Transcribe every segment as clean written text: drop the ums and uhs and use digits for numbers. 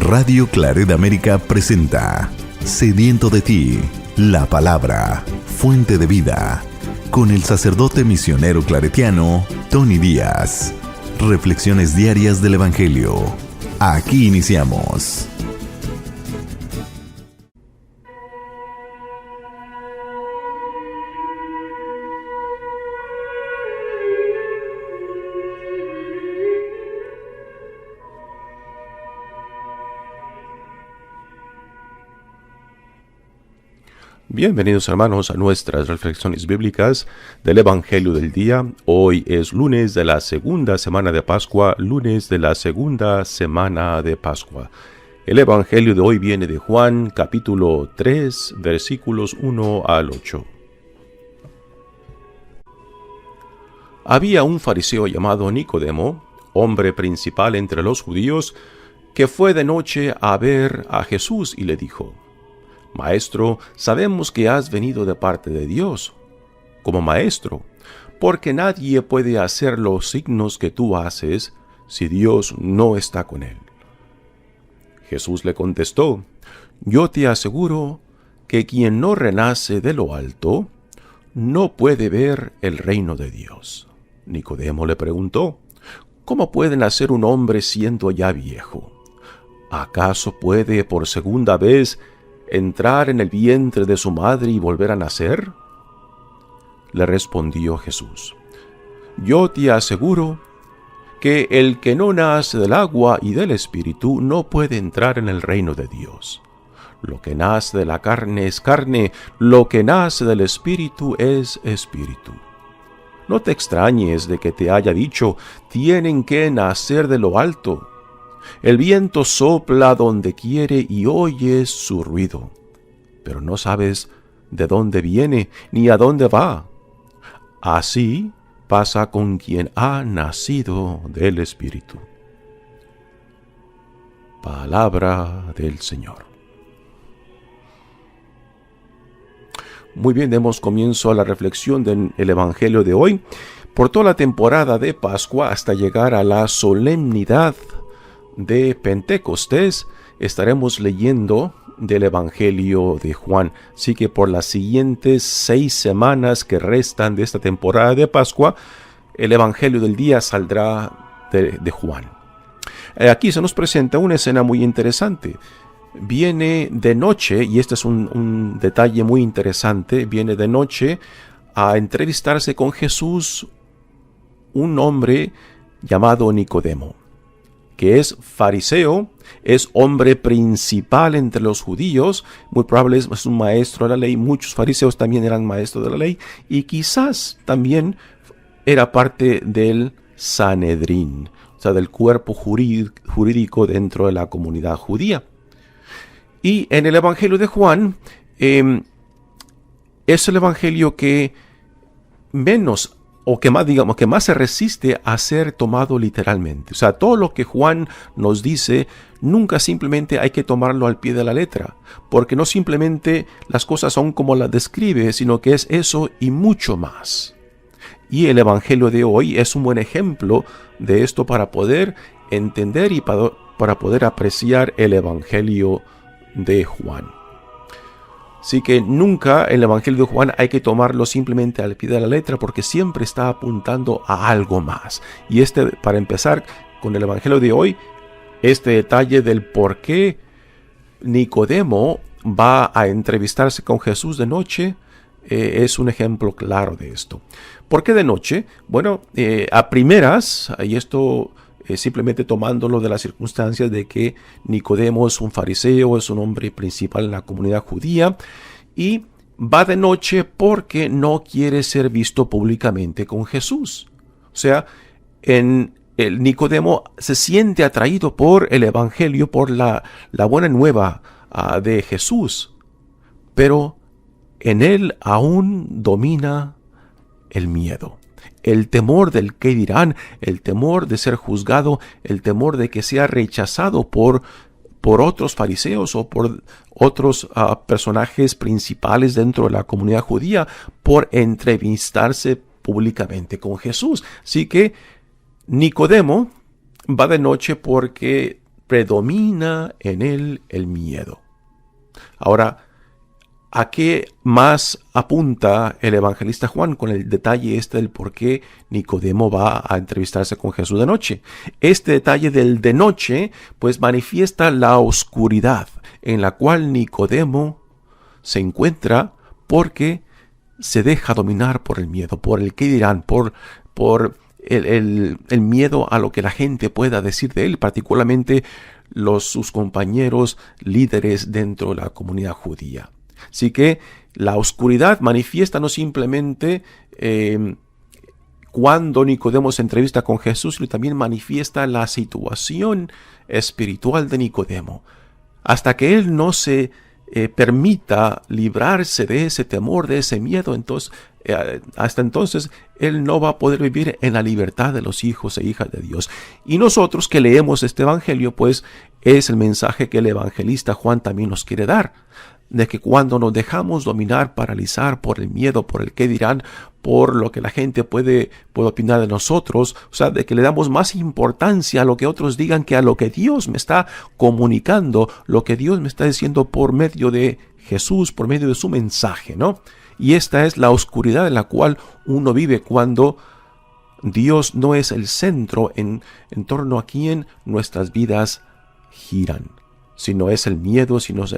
Radio Claret América presenta Sediento de ti, la palabra, fuente de vida, con el sacerdote misionero claretiano Tony Díaz. Reflexiones diarias del Evangelio. Aquí iniciamos. Bienvenidos hermanos a nuestras reflexiones bíblicas del Evangelio del día. Hoy es lunes de la segunda semana de Pascua, El Evangelio de hoy viene de Juan, capítulo 3, versículos 1 al 8. Había un fariseo llamado Nicodemo, hombre principal entre los judíos, que fue de noche a ver a Jesús y le dijo: Maestro, sabemos que has venido de parte de Dios, como maestro, porque nadie puede hacer los signos que tú haces si Dios no está con él. Jesús le contestó: Yo te aseguro que quien no renace de lo alto no puede ver el reino de Dios. Nicodemo le preguntó: ¿Cómo puede nacer un hombre siendo ya viejo? ¿Acaso puede por segunda vez entrar en el vientre de su madre y volver a nacer? Le respondió Jesús: Yo te aseguro que el que no nace del agua y del Espíritu no puede entrar en el reino de Dios. Lo que nace de la carne es carne, lo que nace del Espíritu es Espíritu. No te extrañes de que te haya dicho: tienen que nacer de lo alto. El viento sopla donde quiere y oyes su ruido, pero no sabes de dónde viene ni a dónde va. Así pasa con quien ha nacido del Espíritu. Palabra del Señor. Muy bien, demos comienzo a la reflexión del Evangelio de hoy. Por toda la temporada de Pascua hasta llegar a la solemnidad de Pentecostés, estaremos leyendo del Evangelio de Juan. Así que por las siguientes 6 semanas que restan de esta temporada de Pascua, el Evangelio del día saldrá de Juan. Aquí se nos presenta una escena muy interesante. Viene de noche, y este es un detalle muy interesante, viene de noche a entrevistarse con Jesús un hombre llamado Nicodemo, que es fariseo, es hombre principal entre los judíos, muy probable es un maestro de la ley. Muchos fariseos también eran maestros de la ley, y quizás también era parte del Sanedrín, o sea, del cuerpo jurídico dentro de la comunidad judía. Y en el Evangelio de Juan, es el Evangelio que menos, o que más se resiste a ser tomado literalmente. O sea, todo lo que Juan nos dice, nunca simplemente hay que tomarlo al pie de la letra, porque no simplemente las cosas son como las describe, sino que es eso y mucho más. Y el Evangelio de hoy es un buen ejemplo de esto para poder entender y para poder apreciar el Evangelio de Juan. Así que nunca el Evangelio de Juan hay que tomarlo simplemente al pie de la letra, porque siempre está apuntando a algo más. Y para empezar con el Evangelio de hoy, este detalle del por qué Nicodemo va a entrevistarse con Jesús de noche, es un ejemplo claro de esto. ¿Por qué de noche? Bueno, a primeras, y esto simplemente tomándolo de las circunstancias de que Nicodemo es un fariseo, es un hombre principal en la comunidad judía, y va de noche porque no quiere ser visto públicamente con Jesús. O sea, el Nicodemo se siente atraído por el Evangelio, por la buena nueva de Jesús, pero en él aún domina el miedo. El temor del qué dirán, el temor de ser juzgado, el temor de que sea rechazado por otros fariseos o por otros personajes principales dentro de la comunidad judía por entrevistarse públicamente con Jesús. Así que Nicodemo va de noche porque predomina en él el miedo. Ahora, ¿a qué más apunta el evangelista Juan con el detalle del por qué Nicodemo va a entrevistarse con Jesús de noche? Este detalle del de noche, pues manifiesta la oscuridad en la cual Nicodemo se encuentra porque se deja dominar por el miedo, por el qué dirán, por el miedo a lo que la gente pueda decir de él, particularmente sus compañeros líderes dentro de la comunidad judía. Así que la oscuridad manifiesta no simplemente cuando Nicodemo se entrevista con Jesús, sino también manifiesta la situación espiritual de Nicodemo. Hasta que él no se permita librarse de ese temor, de ese miedo, entonces, hasta entonces él no va a poder vivir en la libertad de los hijos e hijas de Dios. Y nosotros que leemos este evangelio, pues es el mensaje que el evangelista Juan también nos quiere dar, de que cuando nos dejamos dominar, paralizar por el miedo, por el qué dirán, por lo que la gente puede opinar de nosotros, o sea, de que le damos más importancia a lo que otros digan que a lo que Dios me está comunicando, lo que Dios me está diciendo por medio de Jesús, por medio de su mensaje, ¿no? Y esta es la oscuridad en la cual uno vive cuando Dios no es el centro en torno a quien nuestras vidas giran, sino es el miedo, sino es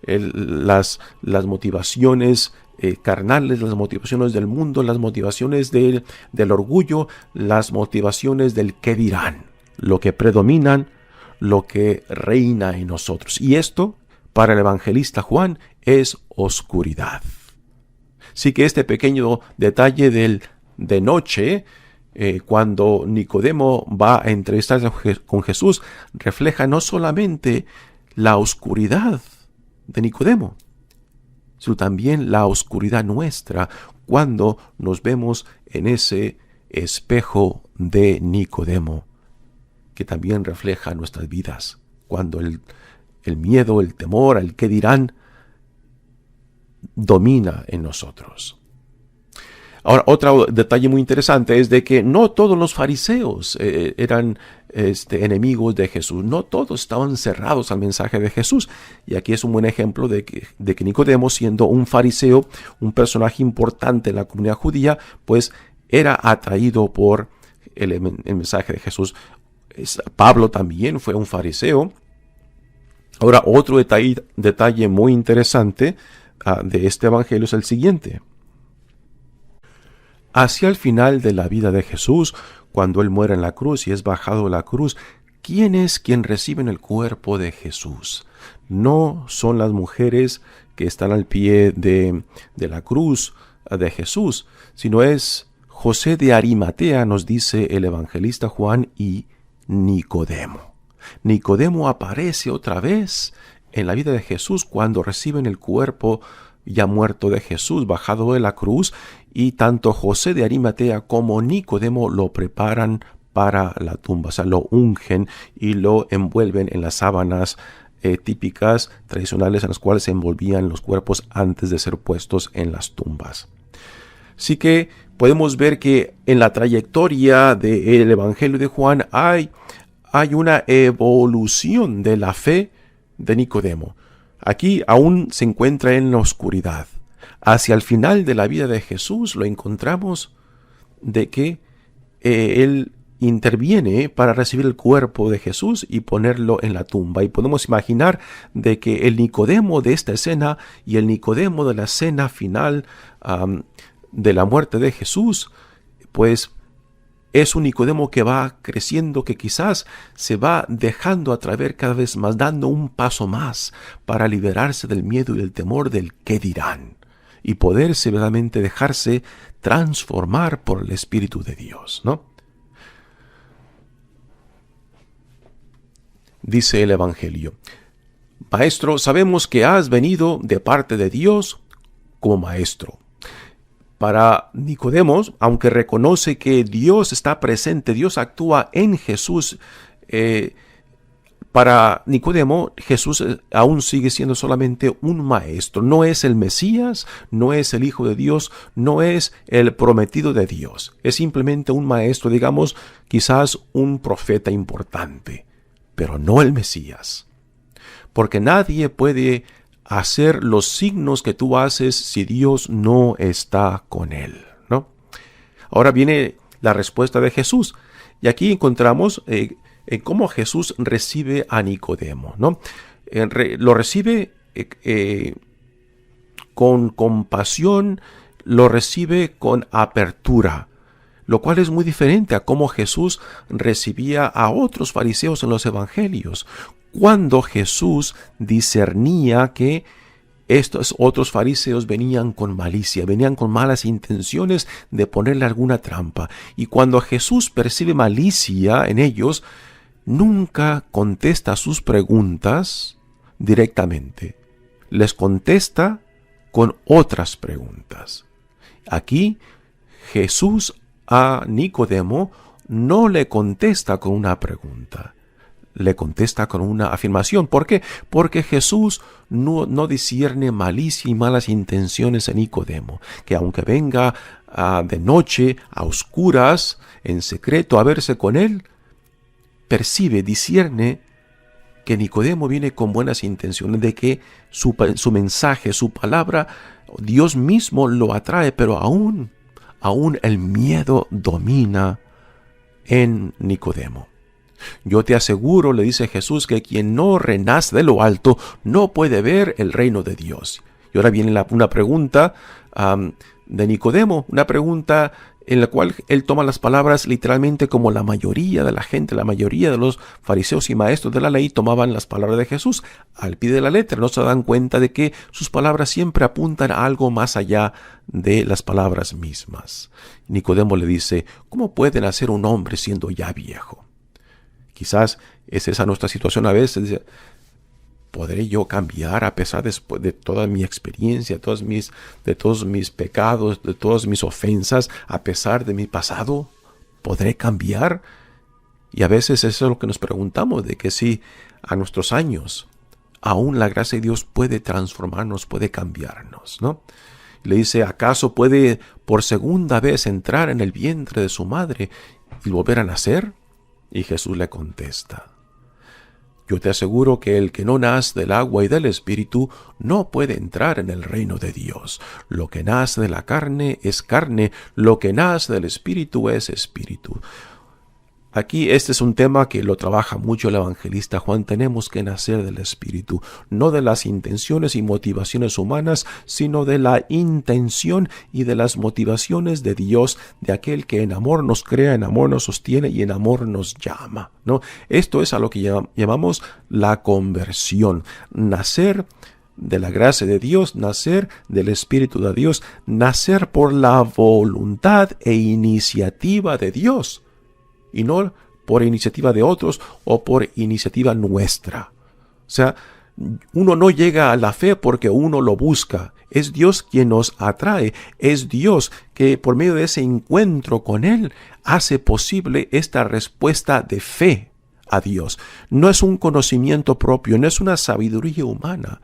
las motivaciones carnales, las motivaciones del mundo, las motivaciones del orgullo, las motivaciones del qué dirán, lo que predominan, lo que reina en nosotros. Y esto, para el evangelista Juan, es oscuridad. Así que este pequeño detalle de noche, cuando Nicodemo va a entrevistarse con Jesús, refleja no solamente la oscuridad de Nicodemo, sino también la oscuridad nuestra cuando nos vemos en ese espejo de Nicodemo, que también refleja nuestras vidas, cuando el miedo, el temor, el qué dirán, domina en nosotros. Ahora, otro detalle muy interesante es de que no todos los fariseos eran enemigos de Jesús. No todos estaban cerrados al mensaje de Jesús. Y aquí es un buen ejemplo de que Nicodemo, siendo un fariseo, un personaje importante en la comunidad judía, pues era atraído por el mensaje de Jesús. Pablo también fue un fariseo. Ahora, otro detalle muy interesante de este evangelio es el siguiente. Hacia el final de la vida de Jesús, cuando Él muere en la cruz y es bajado de la cruz, ¿quién es quien recibe el cuerpo de Jesús? No son las mujeres que están al pie de la cruz de Jesús, sino es José de Arimatea, nos dice el evangelista Juan, y Nicodemo. Nicodemo aparece otra vez en la vida de Jesús cuando reciben el cuerpo ya muerto de Jesús, bajado de la cruz, y tanto José de Arimatea como Nicodemo lo preparan para la tumba, o sea, lo ungen y lo envuelven en las sábanas típicas, tradicionales, en las cuales se envolvían los cuerpos antes de ser puestos en las tumbas. Así que podemos ver que en la trayectoria del Evangelio de Juan hay una evolución de la fe de Nicodemo. Aquí aún se encuentra en la oscuridad. Hacia el final de la vida de Jesús lo encontramos de que él interviene para recibir el cuerpo de Jesús y ponerlo en la tumba. Y podemos imaginar de que el Nicodemo de esta escena y el Nicodemo de la escena final de la muerte de Jesús, pues es un Nicodemo que va creciendo, que quizás se va dejando atraer cada vez más, dando un paso más para liberarse del miedo y del temor del qué dirán y poderse verdaderamente dejarse transformar por el Espíritu de Dios, ¿no? Dice el Evangelio: Maestro, sabemos que has venido de parte de Dios como maestro. Para Nicodemo, aunque reconoce que Dios está presente, Dios actúa en Jesús, para Nicodemo Jesús aún sigue siendo solamente un maestro. No es el Mesías, no es el Hijo de Dios, no es el prometido de Dios. Es simplemente un maestro, digamos, quizás un profeta importante. pero no el Mesías. Porque nadie puede hacer los signos que tú haces si Dios no está con él, ¿no? Ahora viene la respuesta de Jesús. Y aquí encontramos cómo Jesús recibe a Nicodemo, ¿no? Lo recibe con compasión, lo recibe con apertura, lo cual es muy diferente a cómo Jesús recibía a otros fariseos en los evangelios, cuando Jesús discernía que estos otros fariseos venían con malicia, venían con malas intenciones de ponerle alguna trampa. Y cuando Jesús percibe malicia en ellos, nunca contesta sus preguntas directamente. Les contesta con otras preguntas. Aquí Jesús a Nicodemo no le contesta con una pregunta, le contesta con una afirmación. ¿Por qué? Porque Jesús no discierne malicia y malas intenciones en Nicodemo, que aunque venga de noche, a oscuras, en secreto a verse con él, percibe, discierne que Nicodemo viene con buenas intenciones, de que su mensaje, su palabra, Dios mismo lo atrae, pero aún el miedo domina en Nicodemo. Yo te aseguro, le dice Jesús, que quien no renace de lo alto no puede ver el reino de Dios. Y ahora viene una pregunta de Nicodemo, una pregunta en la cual él toma las palabras literalmente como la mayoría de la gente, la mayoría de los fariseos y maestros de la ley tomaban las palabras de Jesús al pie de la letra. No se dan cuenta de que sus palabras siempre apuntan a algo más allá de las palabras mismas. Nicodemo le dice, ¿cómo puede nacer un hombre siendo ya viejo? Quizás es esa nuestra situación a veces. ¿Podré yo cambiar a pesar de toda mi experiencia, de todos mis pecados, de todas mis ofensas, a pesar de mi pasado? ¿Podré cambiar? Y a veces eso es lo que nos preguntamos, de que si a nuestros años aún la gracia de Dios puede transformarnos, puede cambiarnos, ¿no? Le dice, ¿acaso puede por segunda vez entrar en el vientre de su madre y volver a nacer? Y Jesús le contesta, yo te aseguro que el que no nace del agua y del Espíritu no puede entrar en el reino de Dios. Lo que nace de la carne es carne, lo que nace del Espíritu es Espíritu. Aquí este es un tema que lo trabaja mucho el evangelista Juan. Tenemos que nacer del Espíritu, no de las intenciones y motivaciones humanas, sino de la intención y de las motivaciones de Dios, de aquel que en amor nos crea, en amor nos sostiene y en amor nos llama, ¿no? Esto es a lo que llamamos la conversión, nacer de la gracia de Dios, nacer del Espíritu de Dios, nacer por la voluntad e iniciativa de Dios, y no por iniciativa de otros o por iniciativa nuestra. O sea, uno no llega a la fe porque uno lo busca. Es Dios quien nos atrae. Es Dios que por medio de ese encuentro con Él hace posible esta respuesta de fe a Dios. No es un conocimiento propio, no es una sabiduría humana.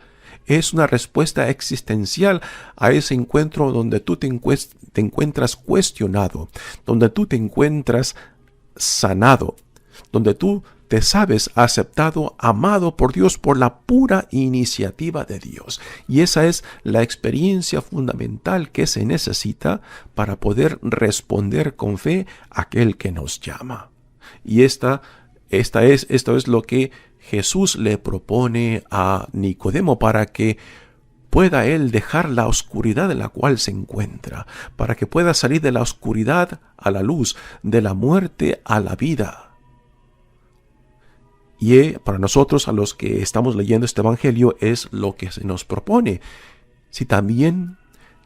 Es una respuesta existencial a ese encuentro donde tú te encuentras cuestionado, donde tú te encuentras sanado, donde tú te sabes aceptado, amado por Dios por la pura iniciativa de Dios. Y esa es la experiencia fundamental que se necesita para poder responder con fe a aquel que nos llama. Y esto es lo que Jesús le propone a Nicodemo para que pueda él dejar la oscuridad en la cual se encuentra, para que pueda salir de la oscuridad a la luz, de la muerte a la vida. Y para nosotros, a los que estamos leyendo este evangelio, es lo que se nos propone. Si también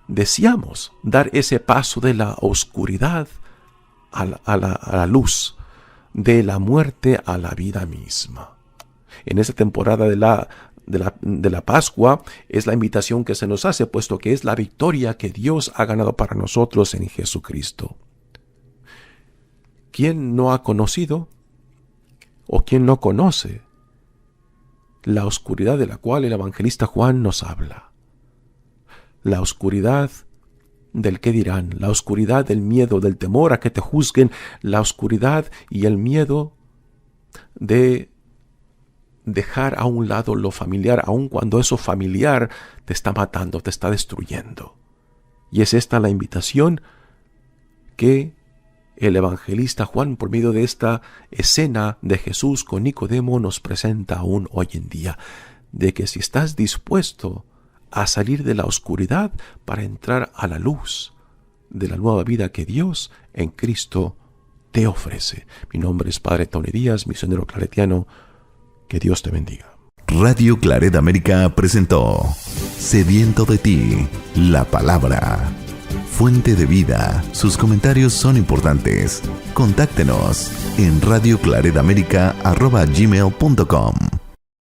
deseamos dar ese paso de la oscuridad a la luz, de la muerte a la vida misma. En esta temporada de la Pascua es la invitación que se nos hace, puesto que es la victoria que Dios ha ganado para nosotros en Jesucristo. ¿Quién no ha conocido o quién no conoce la oscuridad de la cual el evangelista Juan nos habla? La oscuridad del qué dirán, la oscuridad del miedo, del temor a que te juzguen, la oscuridad y el miedo de dejar a un lado lo familiar, aun cuando eso familiar te está matando, te está destruyendo. Y es esta la invitación que el evangelista Juan, por medio de esta escena de Jesús con Nicodemo, nos presenta aún hoy en día, de que si estás dispuesto a salir de la oscuridad para entrar a la luz de la nueva vida que Dios en Cristo te ofrece. Mi nombre es Padre Tony Díaz, misionero claretiano. Que Dios te bendiga. Radio Claret América presentó Sediento de ti, la palabra. Fuente de vida. Sus comentarios son importantes. Contáctenos en radioclaretamerica@gmail.com.